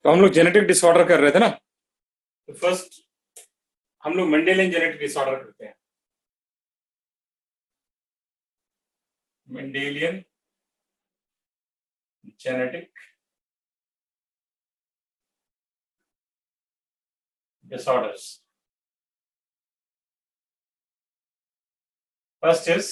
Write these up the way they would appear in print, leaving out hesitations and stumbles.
तो हम लोग जेनेटिक डिसऑर्डर कर रहे थे ना। तो फर्स्ट हम लोग मेंडेलियन जेनेटिक डिसऑर्डर करते हैं। Mendelian genetic disorders. First is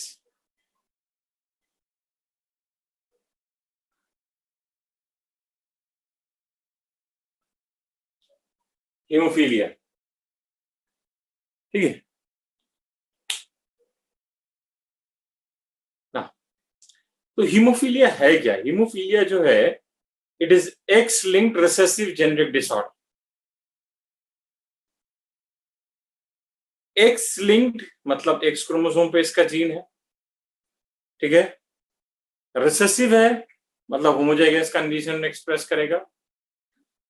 haemophilia. ठीक है ना। तो हीमोफीलिया है क्या? हीमोफीलिया जो है it is x linked recessive genetic disorder. X linked मतलब एक्स क्रोमोसोम पे इसका जीन है, ठीक है। रिसेसिव है मतलब होमोजाइगस कंडीशन एक्सप्रेस करेगा,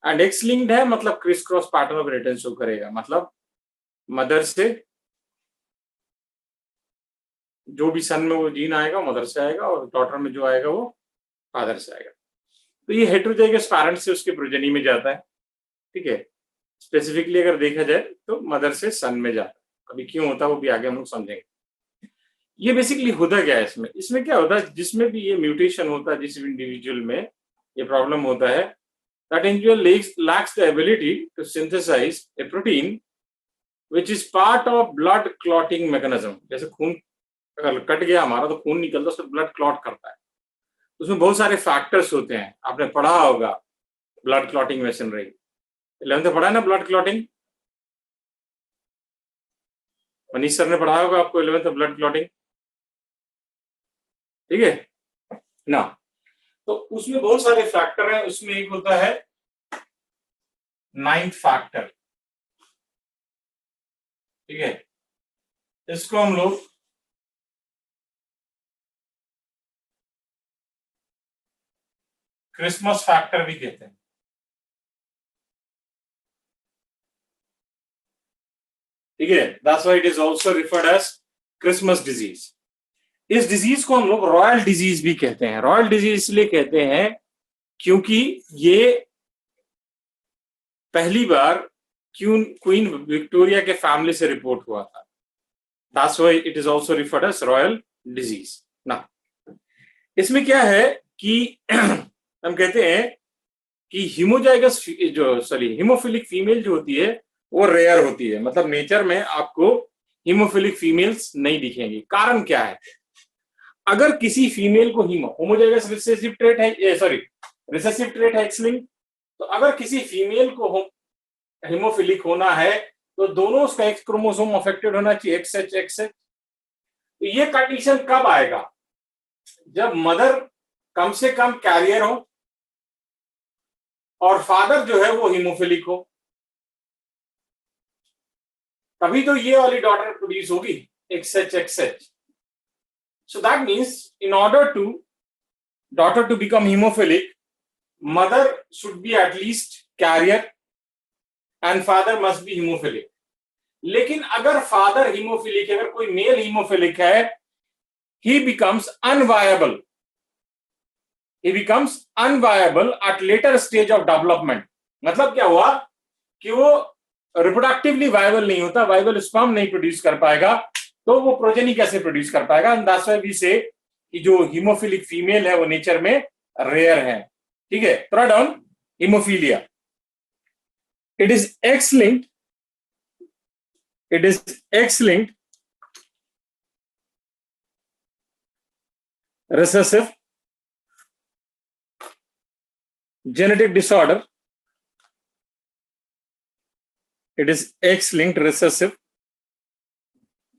एंड एक्स लिंक्ड है मतलब criss cross pattern of inheritance show करेगा, मतलब मदर से जो भी सन में वो जीन आएगा मदर से आएगा, और डॉटर में जो आएगा वो फादर से आएगा। तो ये हेटेरोजाइगस पैरेंट से उसके प्रोजेनी में जाता है, ठीक है। स्पेसिफिकली अगर देखा जाए तो मदर से सन में जाता है। अभी क्यों होता है वो भी आगे हम लोग समझेंगे। ये बेसिकली होता क्या है इसमें क्या होता है, जिसमें भी ये म्यूटेशन होता है, जिस इंडिविजुअल में ये प्रॉब्लम होता है, that individual lacks the ability to synthesize a protein which is part of blood clotting mechanism। जैसे खून अगर कट गया हमारा तो खून निकलता है, उससे ब्लड क्लॉट करता है। उसमें बहुत सारे फैक्टर्स होते हैं, आपने पढ़ा होगा ब्लड क्लॉटिंग मशीनरी, 11th में पढ़ा है ना ब्लड क्लॉटिंग। मनीष सर ने पढ़ाया होगा आपको 11th में ब्लड क्लॉटिंग, ठीक है ना। तो उसमें बहुत सारे फैक्टर हैं, उसमें एक होता है 9th फैक्टर, ठीक है। इसको हम लोग क्रिसमस फैक्टर भी कहते हैं, ठीक है। That's why it is also referred as Christmas disease. इस डिजीज को हम लोग रॉयल डिजीज भी कहते हैं। रॉयल डिजीज इसलिए कहते हैं क्योंकि ये पहली बार क्वीन विक्टोरिया के फैमिली से रिपोर्ट हुआ था। That's why it is also referred as royal disease ना। इसमें क्या है कि हम कहते हैं कि हीमोजाइगस जो हीमोफिलिक फीमेल जो होती है वो रेयर होती है, मतलब नेचर में आपको हीमोफिलिक फीमेल्स नहीं दिखेंगी। कारण क्या है? अगर किसी फीमेल को होमोजाइगस रिसेसिव ट्रेट है, रिसेसिव ट्रेट है एक्स लिंक्ड, तो अगर किसी फीमेल को हीमोफिलिक होना है तो दोनों उसका एक्स क्रोमोसोम अफेक्टेड होना चाहिए, एक्सएच एक्सएच। तो ये कंडीशन कब आएगा? जब मदर कम से कम कैरियर हो और फादर जो है वो हीमोफिलिक हो, तभी तो ये वाली डॉटर प्रोड्यूस होगी, X H X H. So that means in order to daughter to become hemophilic, mother should be at least carrier and father must be hemophilic। लेकिन अगर फादर हीमोफिलिक है, अगर कोई मेल हीमोफिलिक है, he becomes unviable at later stage of development। मतलब क्या हुआ कि वो रिप्रोडक्टिवली वायबल नहीं होता, वायबल स्पर्म नहीं प्रोड्यूस कर पाएगा, तो वो प्रोजेनी कैसे प्रोड्यूस कर पाएगा? एंड दैट्स व्हाई वी से कि जो हीमोफिलिक फीमेल है वो नेचर में रेयर है, ठीक है। Third down haemophilia, it is x linked recessive genetic disorder। It is X-linked recessive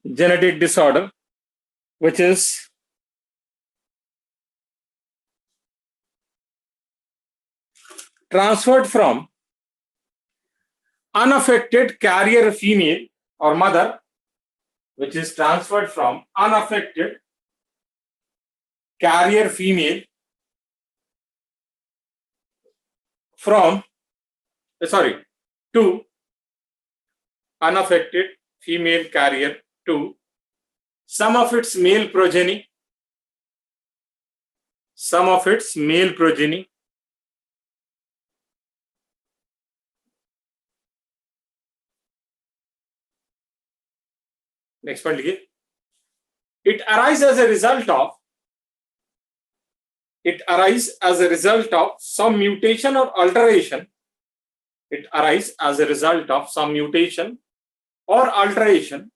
genetic disorder which is transferred from unaffected carrier female or mother, which is transferred from unaffected carrier female to unaffected female carrier to some of its male progeny next point लिखिए, it arise as a result of some mutation or alteration. It arise as a result of some mutation or alteration,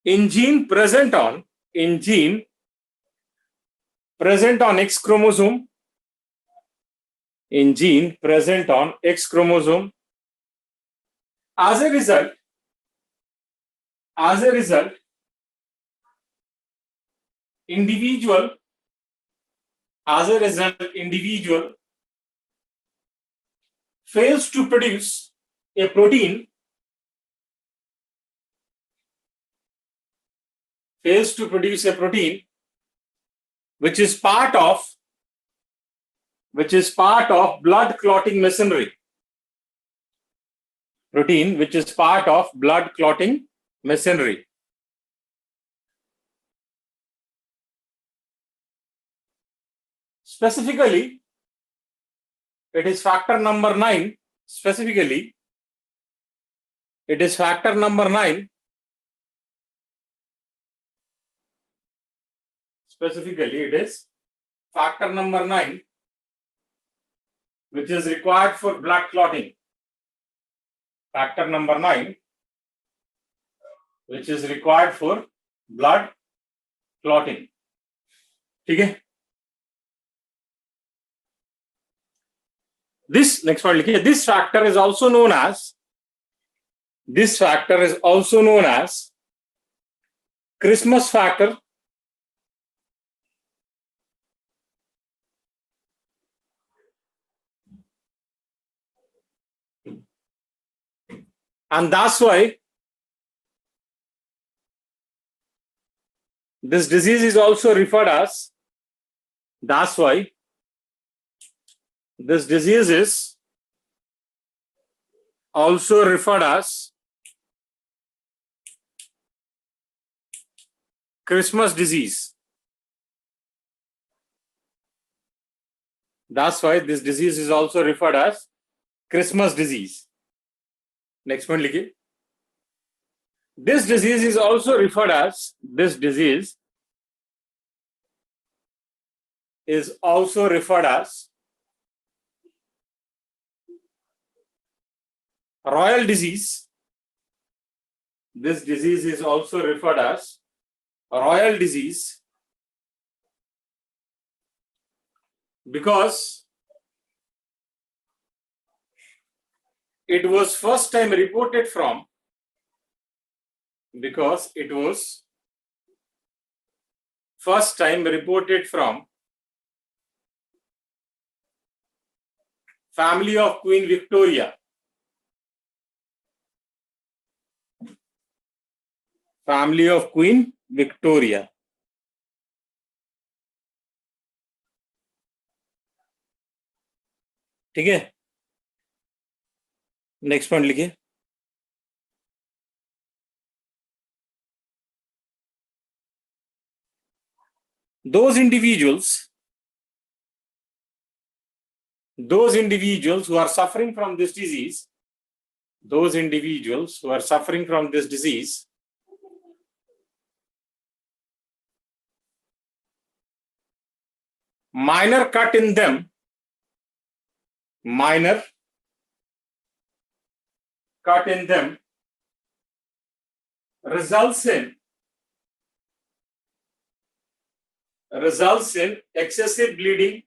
in gene present on X chromosome, as a result, individual fails to produce a protein which is part of blood clotting machinery. Specifically, it is factor number 9. Specifically, it is factor number 9. Which is required for blood clotting. Factor number 9, which is required for blood clotting. ठीक है? This next one लिखिए. This factor is also known as Christmas factor. And that's why this disease is also referred as, Christmas disease. That's why this disease is also referred as Christmas disease. Next one लिखिए. This disease is also referred as royal disease. This disease is also referred as royal disease because it was first time reported from family of Queen Victoria. ठीक है? Next point लिखिए. Those individuals who are suffering from this disease, minor cut in them results in excessive bleeding,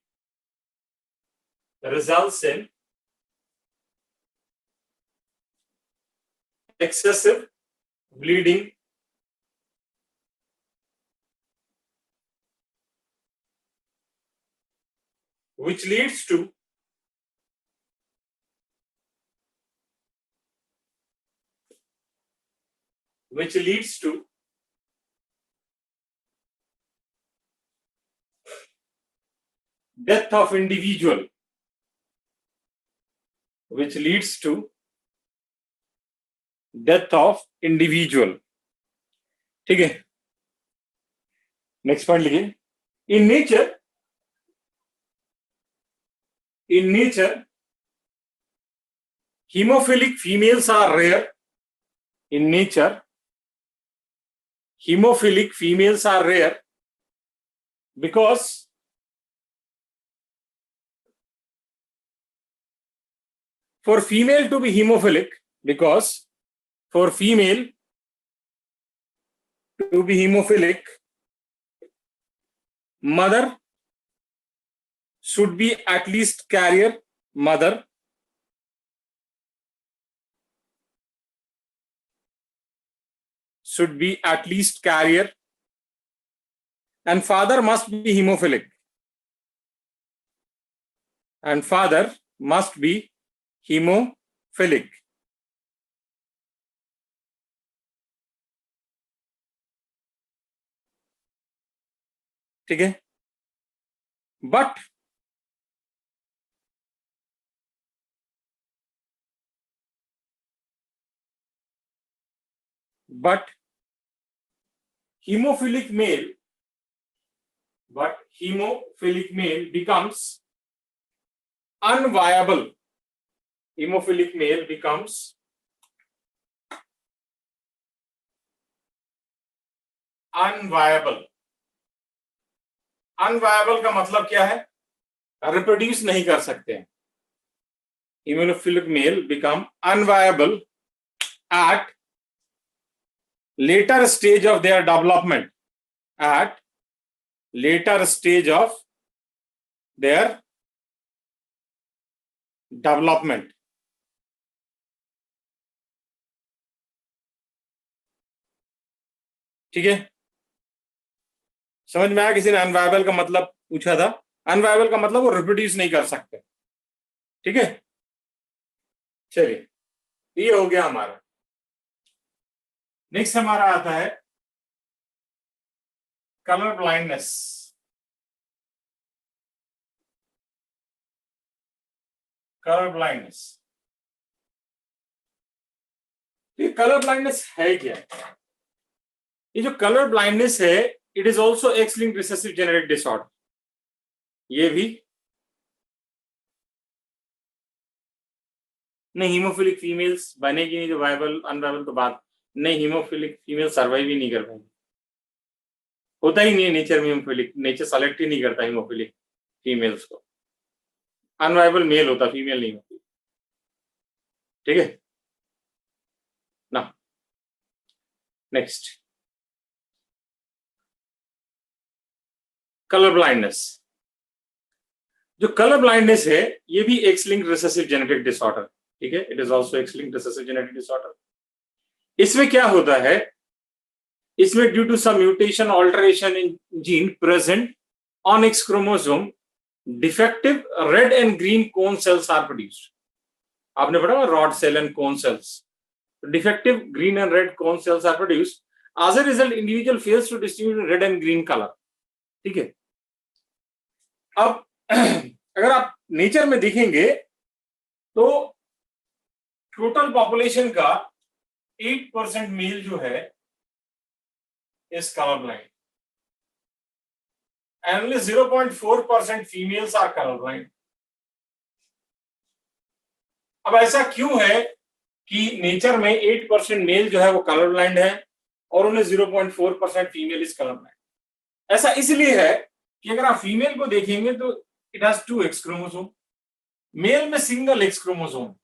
which leads to death of individual. ठीक है? Next point लिखिए, in nature hemophilic females are rare. In nature, hemophilic females are rare because for female to be hemophilic, mother should be at least carrier. Mother should be at least carrier, and father must be hemophilic. ठीक है, but hemophilic male becomes unviable. Hemophilic male becomes unviable. Unviable का मतलब क्या है? Reproduce नहीं कर सकते हैं. Hemophilic male become unviable at later stage of their development. At later stage of their development. ठीक है, समझ में आया? किसी ने अनवायबल का मतलब पूछा था. अनवायबल का मतलब वो रिप्रोड्यूस नहीं कर सकते. ठीक है, चलिए ये हो गया हमारा. नेक्स्ट हमारा आता है कलर ब्लाइंडनेस. कलर ब्लाइंडनेस, ये कलर ब्लाइंडनेस है क्या? ये जो कलर ब्लाइंडनेस है, it is also x linked recessive genetic disorder. ये भी नहीं, हीमोफिलिक फीमेल्स बनेगी नहीं, जो वायबल अनवायबल तो बात नहीं. हीमोफिलिक फीमेल सर्वाइव ही नहीं कर पाएंगे, होता ही नहीं है नेचर में. हीमोफिलिक नेचर सेलेक्ट ही नहीं करता हीमोफिलिक फीमेल्स को. अनवायबल मेल होता, फीमेल नहीं होती. ठीक है ना. Next, colour blindness. जो कलर ब्लाइंडनेस है, ये भी X linked recessive genetic disorder. ठीक है, it is also X linked recessive genetic disorder. इसमें क्या होता है? इसमें due to some mutation alteration in gene present on X chromosome, defective red and green cone cells are produced. आपने पढ़ा rod cell and cone cells. Defective green and red cone cells are produced. As a result individual fails to distinguish red and green colour. ठीक है, अब अगर आप nature में देखेंगे तो टोटल पॉपुलेशन का 8% मेल जो है is colour blind, and only 0.4% females are colorblind. अब ऐसा क्यों है कि नेचर में 8% मेल जो है वो कलर ब्लाइंड है और उन्हें 0.4% फीमेल इज कलर ब्लाइंड? ऐसा इसलिए है कि अगर आप फीमेल को देखेंगे तो it has 2 X chromosome, male में सिंगल एक्स क्रोमोसोम.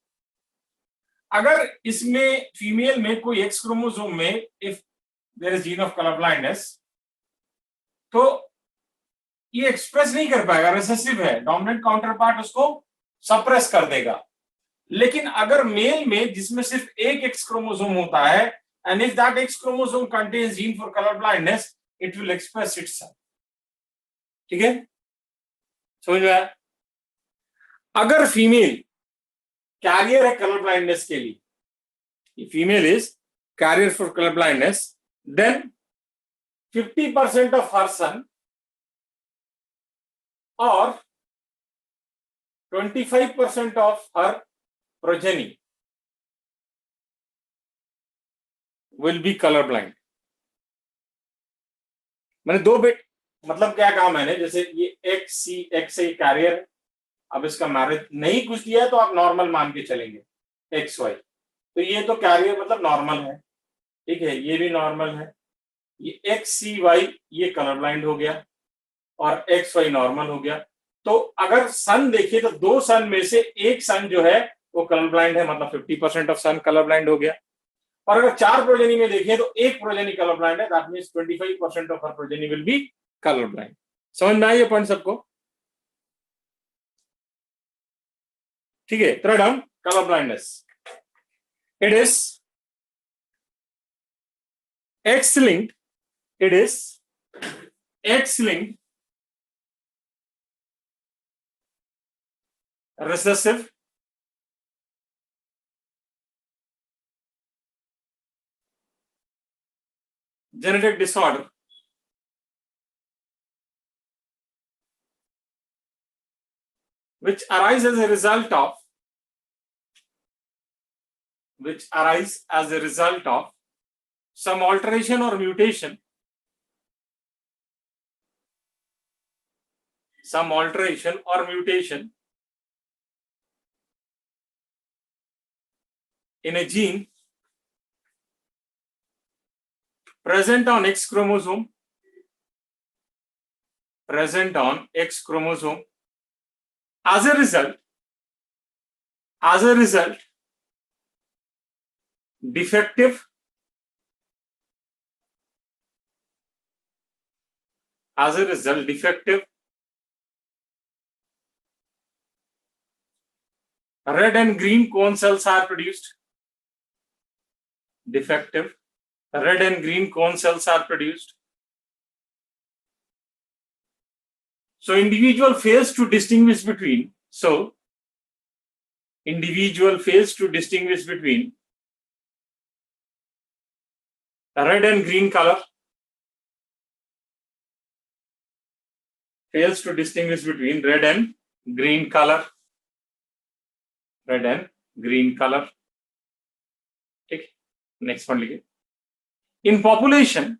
अगर इसमें फीमेल में कोई एक्स क्रोमोसोम में if there is gene of colour blindness, तो ये एक्सप्रेस नहीं कर पाएगा, रिसेसिव है, डोमिनेंट काउंटर पार्ट उसको सप्रेस कर देगा. लेकिन अगर मेल में जिसमें सिर्फ एक एक्स क्रोमोसोम होता है, and if that X chromosome contains gene for colour blindness, it will express itself. ठीक है, समझ में आया? अगर फीमेल कैरियर है कलर ब्लाइंडनेस के लिए, female is carrier for colour blindness, then 50% of her son or 25% of her progeny will be colorblind. मैंने मतलब क्या कहा मैंने, जैसे ये एक्स सी एक्स ए कैरियर है, अब इसका मैरिज नहीं कुछ दिया है तो आप नॉर्मल मान के चलेंगे एक्स वाई, तो ये तो कैरियर मतलब नॉर्मल है, ठीक है, ये भी नॉर्मल है, ये एक्स सी वाई ये कलर ब्लाइंड हो गया और एक्स वाई नॉर्मल हो गया। तो अगर सन देखिए तो दो सन में से एक सन जो है वो कलर ब्लाइंड है, मतलब 50% ऑफ सन कलर ब्लाइंड हो गया। और अगर चार प्रोजेनी में देखें तो एक प्रोजेनी कलर ब्लाइंड है, that means 25% of her progeny will be colour blind. समझ में आया ये पॉइंट सबको? ठीक है, थर्ड हम colour blindness, it is x linked, it is X-linked recessive genetic disorder which arise as a result of some alteration or mutation in a gene present on X chromosome, as a result defective red and green cone cells are produced. Defective red and green cone cells are produced. So individual fails to distinguish between red and green color, fails to distinguish between red and green color. ठीक, next one लिखिए। In population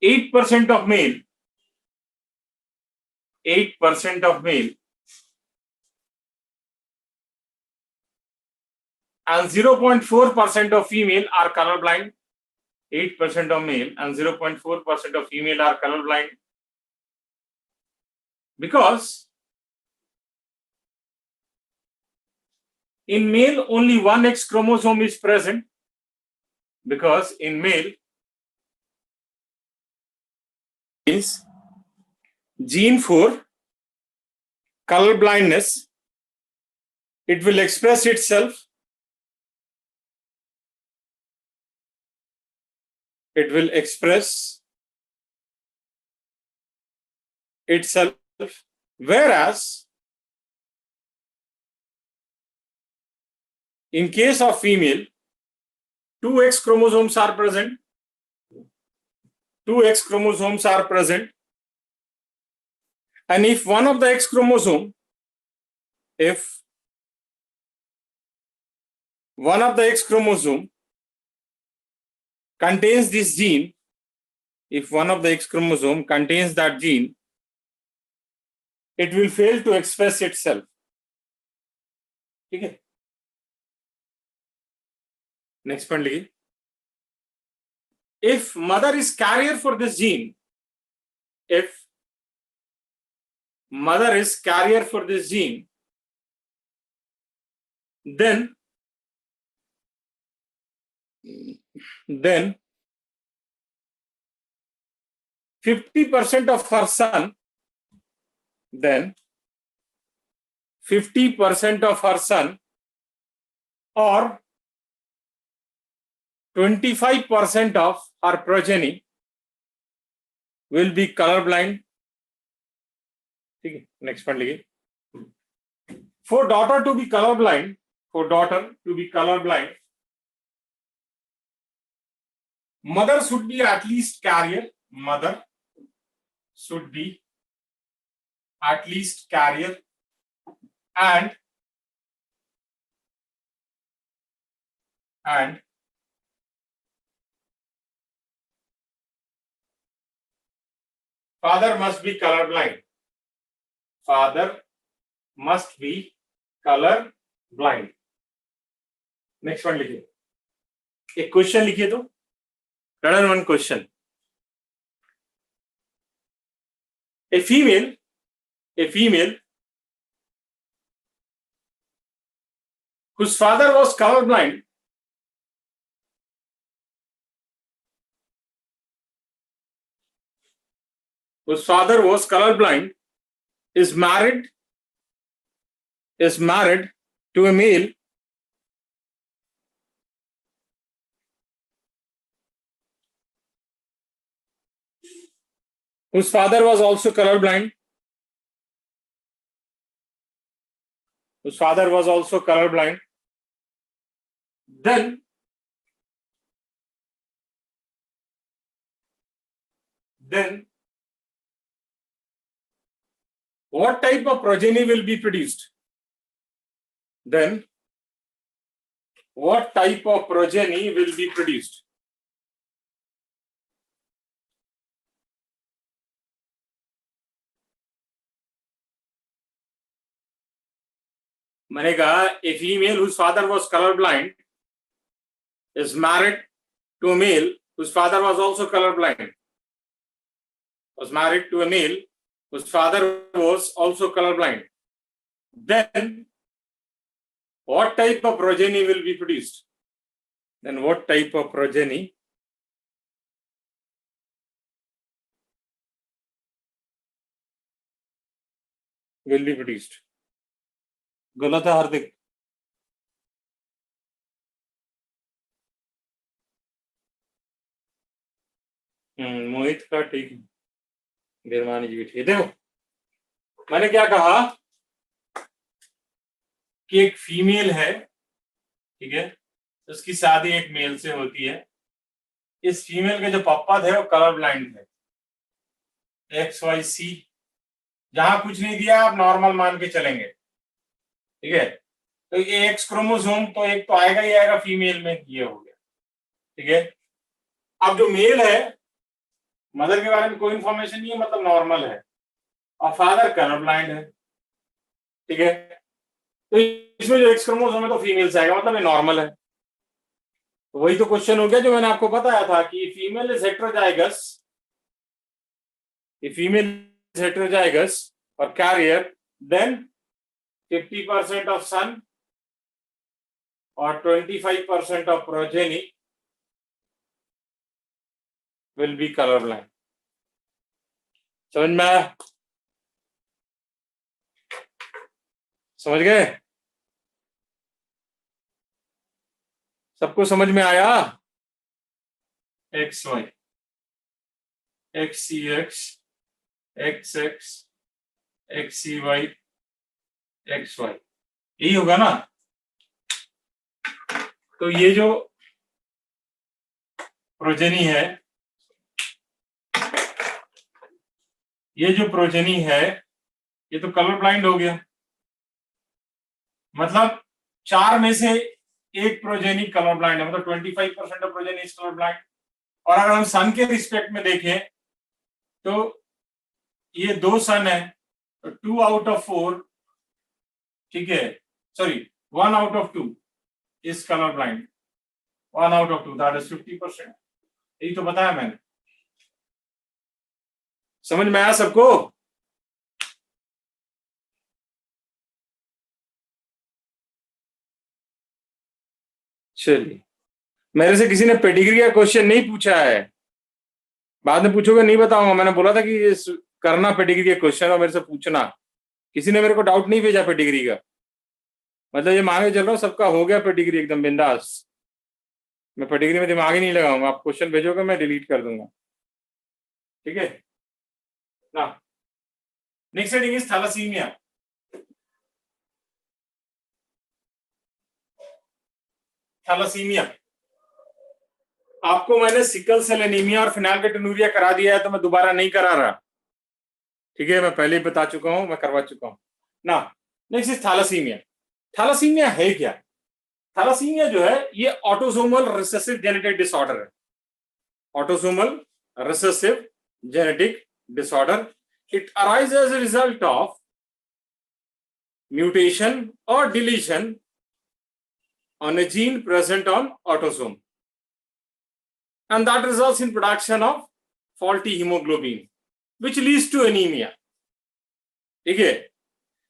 8% of male and 0.4% of female are colorblind. 8% of male and 0.4% of female are colorblind because in male only one X chromosome is present, because in male is gene for color blindness, it will express itself whereas in case of female, two X chromosomes are present. And if one of the X chromosome contains this gene, that gene, it will fail to express itself. ठीक है, next point लिखिए। If mother is carrier for this gene, then 50% of her son, or 25% of her progeny will be colorblind. ठीक है, next point लिखिए। For daughter to be colorblind, mother should be at least carrier. And father must be color blind. Father must be color blind. Next one लिखिए, एक question लिखिए तो run one question. A female whose father was colorblind is married to a male whose father was also colorblind. Then what type of progeny will be produced? मैंने कहा a female whose father was colorblind is married to a male whose father was also colorblind. Then what type of progeny will be produced? गलत है हार्दिक. मोहित का ठीक है, बिरमानी जी भी ठीक है. देखो मैंने क्या कहा कि एक फीमेल है, ठीक है, उसकी शादी एक मेल से होती है. इस फीमेल के जो पापा थे वो कलर ब्लाइंड थे. XYC जहां कुछ नहीं दिया आप नॉर्मल मान के चलेंगे, ठीक है. तो ये एक्स क्रोमोसोम तो एक तो आएगा ही आएगा फीमेल में, ये हो गया, ठीक है. अब जो मेल है, मदर के बारे में कोई इंफॉर्मेशन नहीं है, मतलब नॉर्मल है, और फादर कलर ब्लाइंड है, ठीक है. तो इसमें जो एक्स क्रोमोसोम है तो फीमेल से आएगा, मतलब ये नॉर्मल है. तो वही तो क्वेश्चन हो गया जो मैंने आपको बताया था कि फीमेल इज हेटेरोजाइगस और career, then 50% of son or 25% of progeny will be colorblind. समझ में आया? समझ गए? सबको समझ में आया? XY, XCX, XX, XCY, XY, यही होगा ना. तो ये जो प्रोजेनी है, ये तो कलर ब्लाइंड हो गया. मतलब 4 में से एक प्रोजेनी कलर ब्लाइंड है, मतलब 25% of progeny is colour blind. और अगर हम सन के रिस्पेक्ट में देखें तो ये 2 सन है, तो 2 आउट ऑफ 4, ठीक है, sorry 1 out of 2 is colour blind. 1 out of 2 that is 50%. यही तो बताया मैंने. समझ में आया सबको? चलिए, मेरे से किसी ने पेडिग्री का क्वेश्चन नहीं पूछा है, बाद में पूछोगे नहीं बताऊंगा. मैंने बोला था कि करना पेडिग्री के क्वेश्चन और मेरे से पूछना. किसी ने मेरे को डाउट नहीं भेजा पेडिग्री का, मतलब ये मांगे चल रहा हूँ सबका हो गया पेडिग्री एकदम बिंदास. मैं पेडिग्री में दिमाग ही नहीं लगाऊंगा. आप क्वेश्चन भेजोगे मैं डिलीट कर दूंगा, ठीक है ना. Next heading is thalassaemia. आपको मैंने सिकल सेल एनीमिया और फिनाइल्केटोनुरिया करा दिया है, तो मैं दोबारा नहीं करा रहा, ठीक है. मैं पहले ही बता चुका हूं, मैं करवा चुका हूं ना. Next is thalassaemia. थैलासीमिया है क्या? थैलासीमिया जो है ये ऑटोसोमल रिसेसिव जेनेटिक डिसऑर्डर है. Autosomal recessive genetic disorder. It arises as a result of mutation or deletion on a gene present on autosome, and that results in production of faulty hemoglobin, which leads to anemia. ठीक है,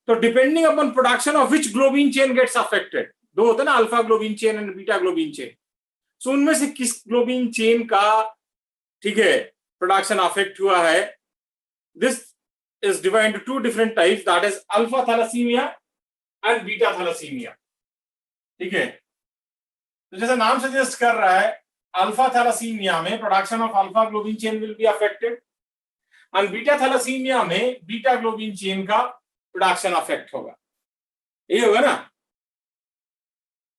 तो depending upon production of which globin chain gets affected, दो होते हैं ना, alpha globin chain and beta globin chain, so उनमें से किस ग्लोबिन चेन का, ठीक है, प्रोडक्शन अफेक्ट हुआ है, this is divided into two different types, that is alpha thalassemia and beta thalassemia. ठीक है, तो जैसा नाम सजेस्ट कर रहा है, अल्फा थैलासीमिया में production of alpha globin chain will be affected and beta thalassaemia में बीटा ग्लोबिन चेन का प्रोडक्शन अफेक्ट होगा, ये होगा ना।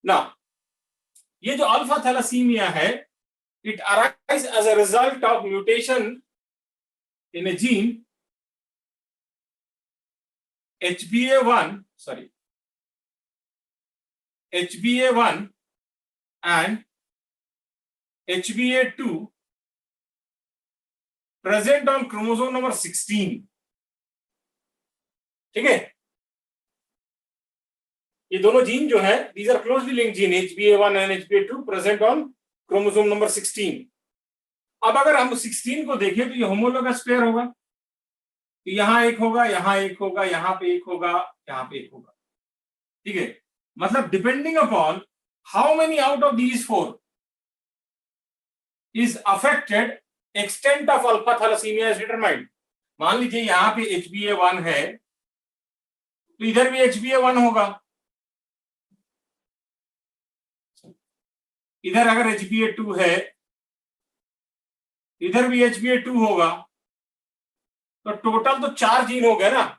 ना, ये जो अल्फा थैलासीमिया है, it arise as a result of mutation in a gene HbA1 and HbA2 present on chromosome number 16. ठीक है, ये दोनों जीन जो है, these are closely linked gene, HbA1 and HbA2 present on chromosome number 16. अब अगर हम 16 को देखें तो ये होमोलोगस पेयर होगा, तो यहां एक होगा, यहां एक होगा, यहां पे एक होगा, यहां पे एक होगा, ठीक है। मतलब depending upon how many out of these 4 is affected, extent of alpha thalassaemia is determined. मान लीजिए यहां पे HbA1 है, तो इधर भी HbA1 होगा, इधर अगर HbA2 है, इधर भी HbA2 होगा, तो टोटल तो 4 जीन हो गए ना।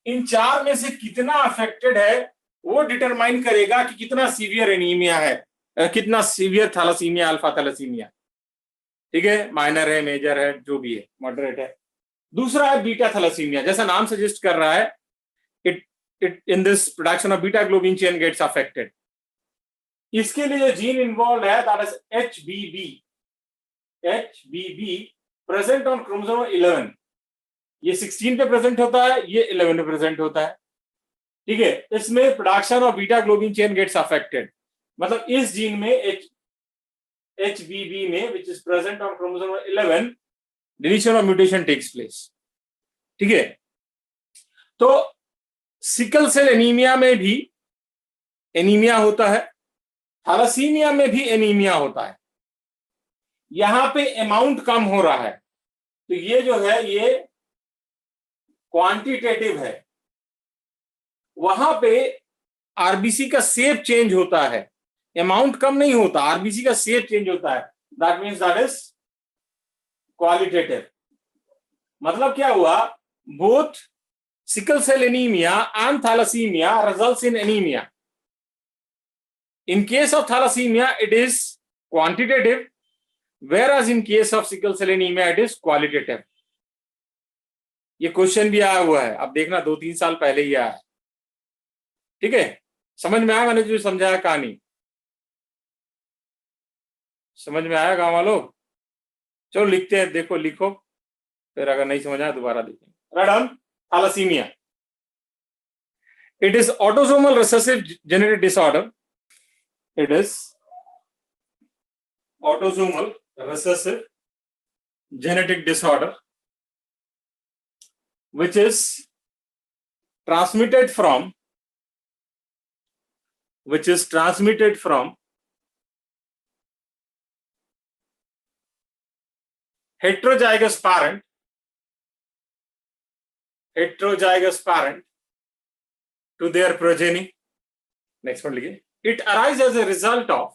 इन 4 में से कितना अफेक्टेड है वो डिटरमाइन करेगा कि कितना सीवियर एनीमिया है, कितना सीवियर थैलासीमिया, अल्फा थैलासीमिया, ठीक है, माइनर है, मेजर है, जो भी है, मॉडरेट है। दूसरा है बीटा थैलासीमिया, जैसा नाम सजेस्ट कर रहा है, it in this production of beta globin chain gets affected. इसके लिए जो जीन इन्वॉल्व है, that is HBB present on chromosome 11। ये 16 पे प्रेजेंट होता है, ये 11 पे प्रेजेंट होता है, ठीक है। इसमें production of beta globin chain gets affected, मतलब इस जीन में HBB में, which is present on chromosome 11, deletion और म्यूटेशन टेक्स प्लेस, ठीक है। तो सिकल सेल एनीमिया में भी एनीमिया होता है, थैलासीमिया में भी एनीमिया होता है। यहां पे अमाउंट कम हो रहा है, तो ये जो है ये क्वांटिटेटिव है, वहां पे आरबीसी का शेप चेंज होता है, अमाउंट कम नहीं होता, आरबीसी का शेप चेंज होता है, that means that is qualitative. मतलब क्या हुआ, both sickle cell anaemia and thalassaemia results in anaemia. In case of thalassemia, it is quantitative, whereas in case of sickle cell anemia, it is qualitative. ये question भी आया हुआ है, अब देखना 2-3 साल पहले ही आया है, ठीक है। समझ में आया मैंने जो समझाया कहानी, समझ में आया गांव वालों? चलो लिखते हैं, देखो लिखो, फिर अगर नहीं समझ आया दोबारा देखेंगे। Right on, thalassaemia, it is autosomal recessive genetic disorder. It is autosomal recessive genetic disorder which is transmitted from heterozygous parent to their progeny. Next one लिखिए। It arises as a result of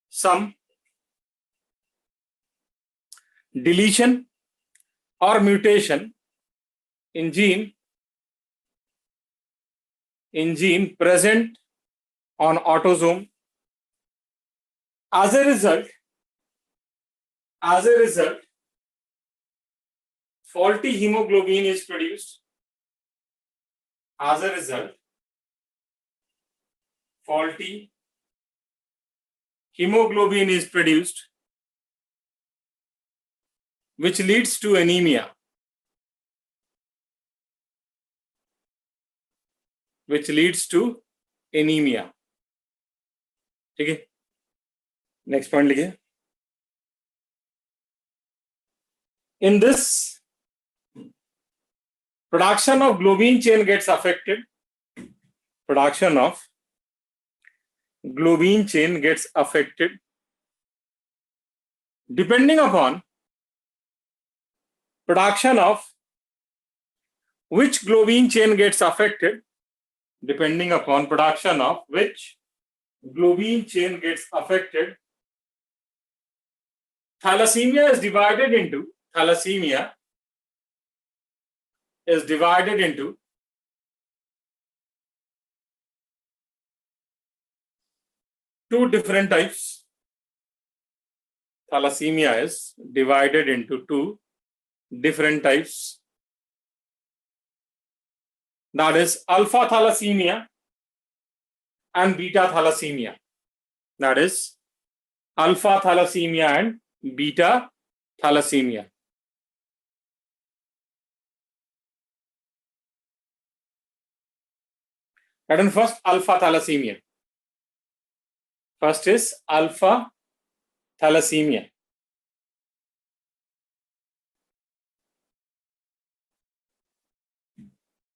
some deletion or mutation in gene present on autosome. As a result, faulty hemoglobin is produced. As a result, faulty, hemoglobin is produced, which leads to anemia. Which leads to anemia. ठीक है, next point लिखिए. In this, production of globin chain gets affected. Production of globin chain gets affected depending upon production of which globin chain gets affected, depending upon production of which globin chain gets affected. Thalassemia is divided into two different types. Thalassemia is divided into two different types. That is alpha thalassemia and beta thalassemia. That is alpha thalassemia and beta thalassemia. And first, alpha thalassemia. First is alpha thalassemia.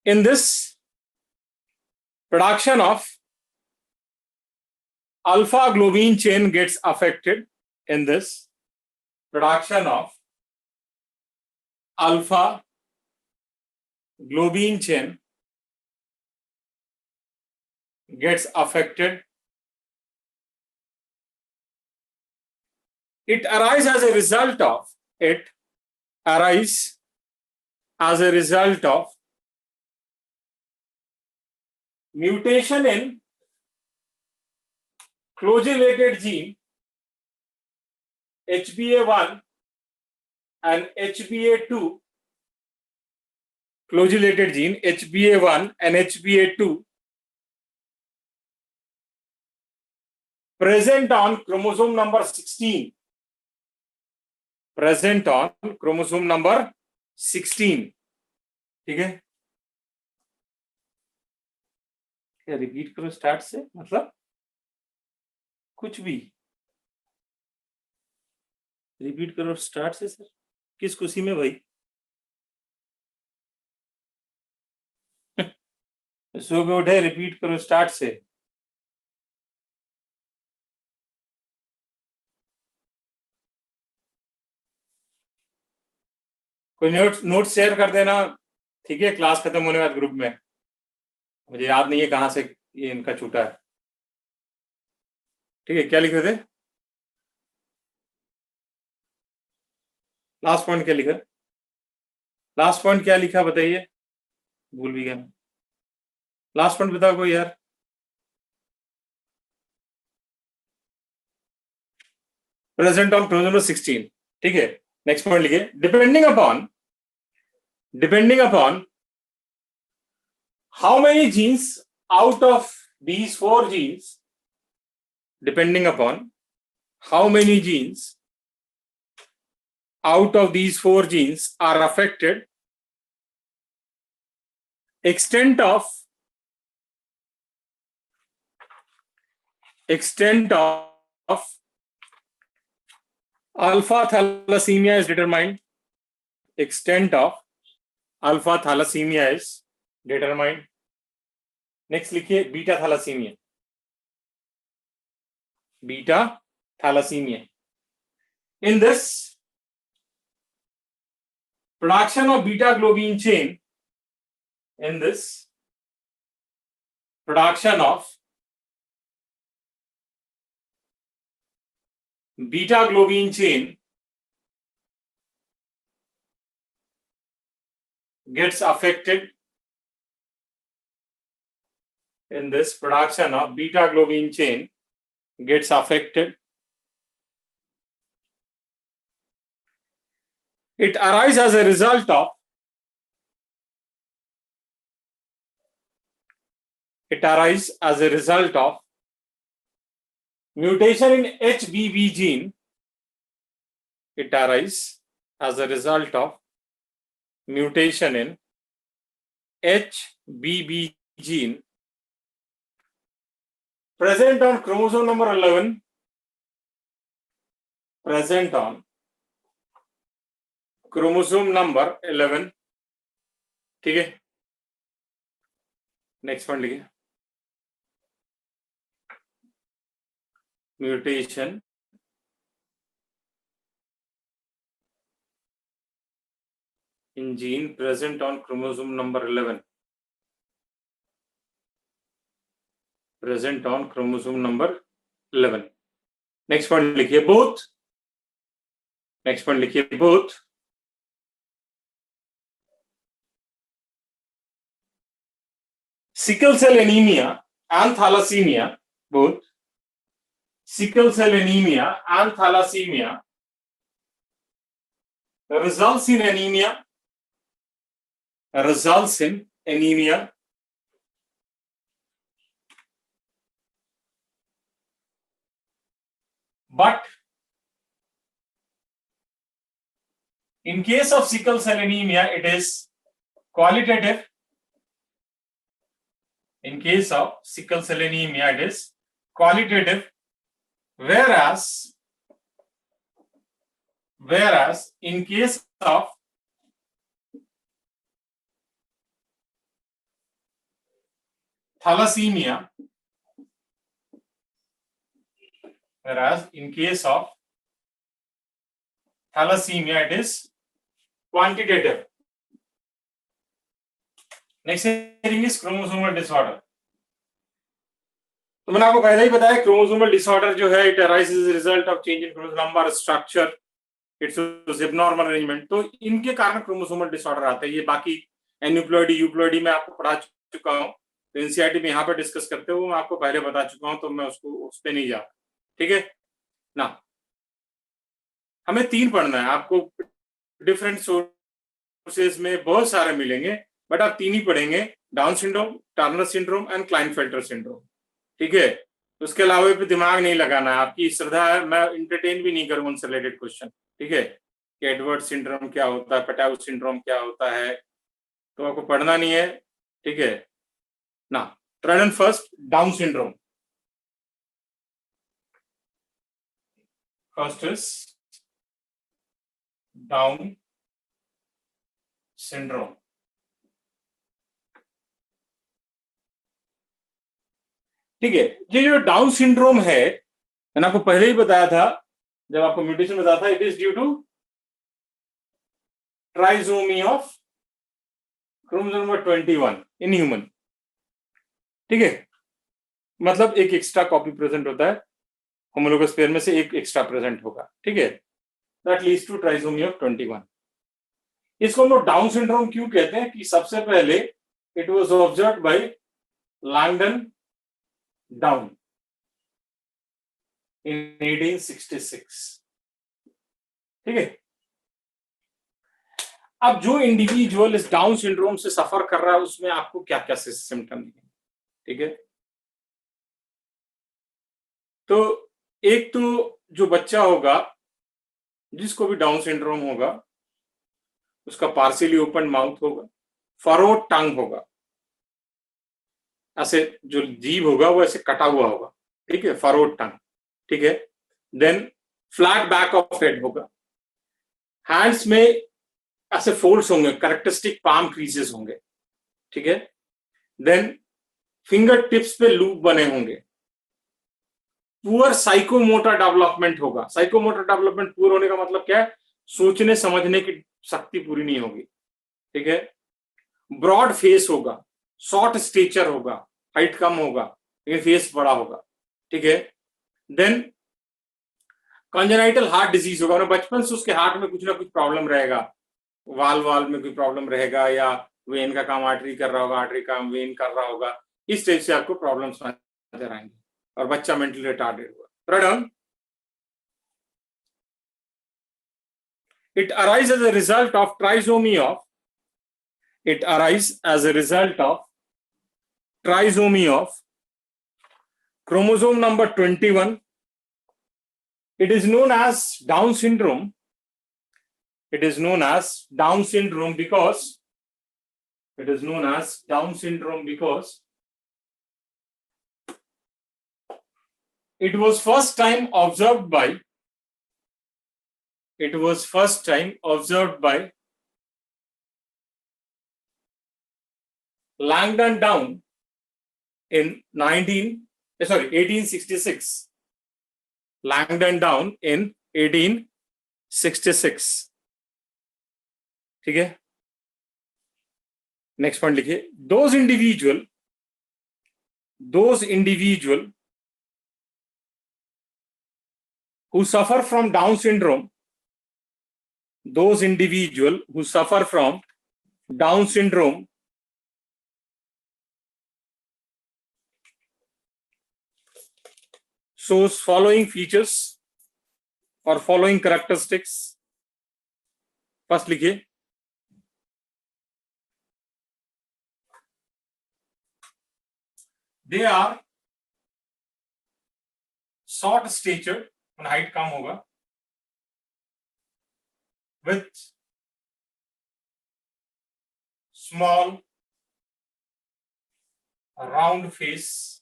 In this, production of alpha globin chain gets affected. In this, production of alpha globin chain gets affected. It arises as a result of mutation in closely related gene HBA1 and HBA2, closely related gene HBA1 and HBA2 present on chromosome number 16. Present on chromosome number 16. ठीक है, क्या repeat करो start से, मतलब कुछ भी repeat करो start से. सर किस खुशी में भाई? सो के उठे, रिपीट करो स्टार्ट से. कोई नोट शेयर कर देना, ठीक है, क्लास खत्म होने के बाद ग्रुप में. मुझे याद नहीं है कहां से ये इनका छूटा है. ठीक है, क्या लिख रहे थे? लास्ट पॉइंट क्या लिखा? लास्ट पॉइंट क्या लिखा बताइए, भूल भी गया. लास्ट पॉइंट बताओ कोई यार. Present on chromosome 16. ठीक है, नेक्स्ट पॉइंट लिखिए. Depending upon how many genes out of these 4 genes, depending upon how many genes out of these 4 genes are affected, extent of alpha thalassemia is determined. Extent of alpha thalassemia is determined. Next लिखिए beta thalassaemia. Beta thalassaemia. In this, production of beta globin chain, in this production of beta globin chain gets affected. In this, production of beta globin chain gets affected. It arises as a result of mutation in HBB gene, it arises as a result of mutation in HBB gene present on chromosome number 11, present on chromosome number 11. ठीक है, next point लिखिए, mutation in gene present on chromosome number 11, present on chromosome number 11. Next point लिखिए both, next point लिखिए both sickle cell anemia and thalassemia, both sickle cell anemia and thalassemia results in anemia, but in case of sickle cell anemia it is qualitative. In case of sickle cell anemia it is qualitative, whereas in case of thalassemia, it is quantitative. Next heading is chromosomal disorder. तो मैंने आपको पहले ही बताया chromosomal disorder जो है it arises as a result of change in chromosome number, structure, it's abnormal arrangement. तो इनके कारण क्रोमोसोमल डिसऑर्डर आता है। ये बाकी एन्यूप्लॉइडी यूप्लॉइडी में आपको पढ़ा चुका हूँ, तो एनसीईआरटी में यहाँ पर डिस्कस करते हुए मैं आपको पहले बता चुका हूँ, तो मैं उसको उस पर नहीं जा, ठीक है ना। हमें 3 पढ़ना है, आपको डिफरेंट सोर्सेज में बहुत सारे मिलेंगे, बट आप 3 ही पढ़ेंगे, down syndrome, Turner syndrome and Klinefelter syndrome, ठीक है। उसके अलावा भी दिमाग नहीं लगाना है, आपकी श्रद्धा है, मैं इंटरटेन भी नहीं करूंगा उनसे रिलेटेड क्वेश्चन, ठीक है। कि एडवर्ड सिंड्रोम क्या होता है, पेटाउ सिंड्रोम क्या होता है, तो आपको पढ़ना नहीं है, ठीक है ना। First down syndrome, first is down syndrome. ठीक है, ये जो डाउन सिंड्रोम है, मैंने आपको पहले ही बताया था जब आपको म्यूटेशन बताया था, it is due to trisomy of chromosome number 21 in human, ठीक है। मतलब एक एक्स्ट्रा कॉपी प्रेजेंट होता है, होमोलोगस पेयर में से एक एक्स्ट्रा प्रेजेंट होगा, ठीक है। That leads to trisomy of 21। इसको हम लोग डाउन सिंड्रोम क्यों कहते हैं कि सबसे पहले it was observed bye Langdon down in 1866, ठीक है। अब जो इंडिविजुअल इस डाउन सिंड्रोम से सफर कर रहा है उसमें आपको क्या क्या सिम्टम दिखेंगे, ठीक है। तो एक तो जो बच्चा होगा जिसको भी डाउन सिंड्रोम होगा उसका पार्शियली ओपन माउथ होगा, फरोड टंग होगा, ऐसे जो जीभ होगा वो ऐसे कटा हुआ होगा, ठीक है, फरोड टंग, ठीक है। Then flat back of head होगा, हैंड्स में ऐसे फोल्ड्स होंगे, कैरेक्टरिस्टिक पाम क्रीजेस होंगे, ठीक है। देन फिंगर टिप्स पे लूप बने होंगे, पुअर साइकोमोटर डेवलपमेंट होगा। साइकोमोटर डेवलपमेंट पुअर होने का मतलब क्या है, सोचने समझने की शक्ति पूरी नहीं होगी, ठीक है। ब्रॉड फेस होगा, शॉर्ट स्टेचर होगा, हाइट कम होगा लेकिन फेस बड़ा होगा, ठीक है। देन कॉन्जेनाइटल हार्ट डिजीज होगा, बचपन से उसके हार्ट में कुछ ना कुछ प्रॉब्लम रहेगा, वाल में कोई प्रॉब्लम रहेगा, या वेन का काम आर्टरी कर रहा होगा, आर्टरी काम वेन कर रहा होगा, इस टाइप से आपको प्रॉब्लम्स नजर आएंगे, और बच्चा मेंटली रिटार्डेड होगा। Right, it arises as a result of trisomy of, it arises as a result of trisomy of chromosome number 21 It is known as Down syndrome. It is known as Down syndrome because it was first time observed by Langdon Down in 1866. Langdon Down in 1866. ठीक है, next point लिखिए, those individual who suffer from Down syndrome, shows following features or following characteristics. First लिखिए, they are short statured, height कम होगा, with small round face,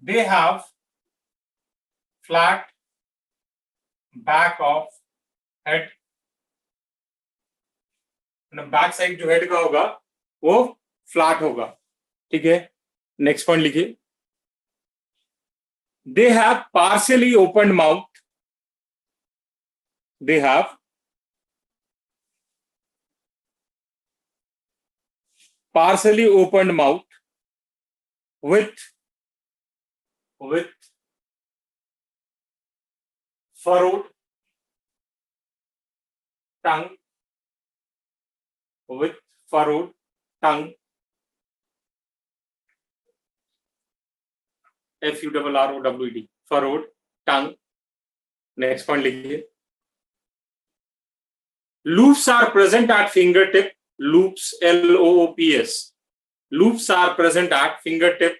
they have flat back of head, back side जो head का होगा वो flat होगा. ठीक है, नेक्स्ट पॉइंट लिखिए, they have partially open mouth, with furrowed tongue, furrowed tongue. Next point लिखिए, loops are present at fingertip. Loops, LOOPS. Loops are present at fingertip.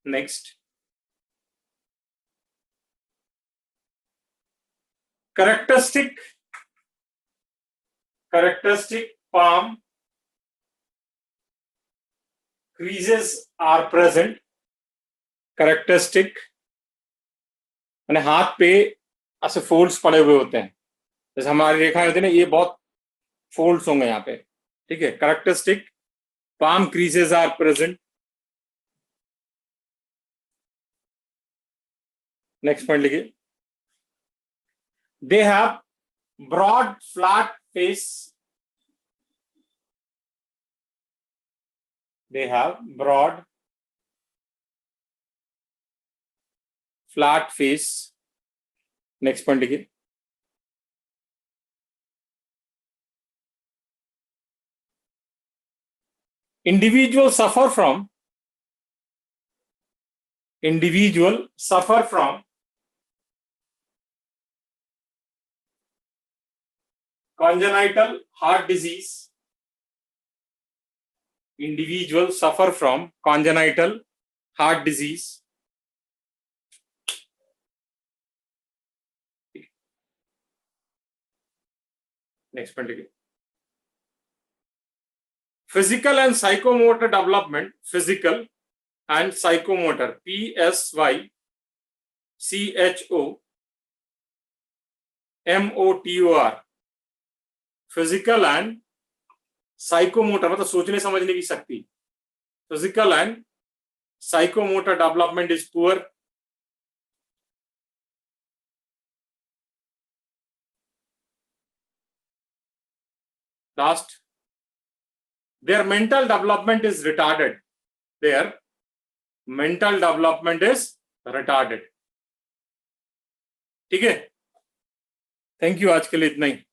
Next, characteristic palm creases are present. Characteristic मैंने हाथ पे ऐसे folds पड़े हुए होते हैं, जैसे हमारी रेखाएं होती है ना, ये बहुत फोल्ड्स होंगे यहाँ पे. ठीक है, characteristic palm creases are present. Next point लिखिए, they have broad flat face. Next point लिखिए, individuals suffer from congenital heart disease. Individuals suffer from congenital heart disease. Next point again. Physical and psychomotor development. Physical and psychomotor. PSYCHOMOTOR. Physical and psychomotor मतलब सोचने समझने की शक्ति. Physical and psychomotor development is poor. Last, their mental development is retarded. ठीक है, thank you, आज के लिए इतना ही.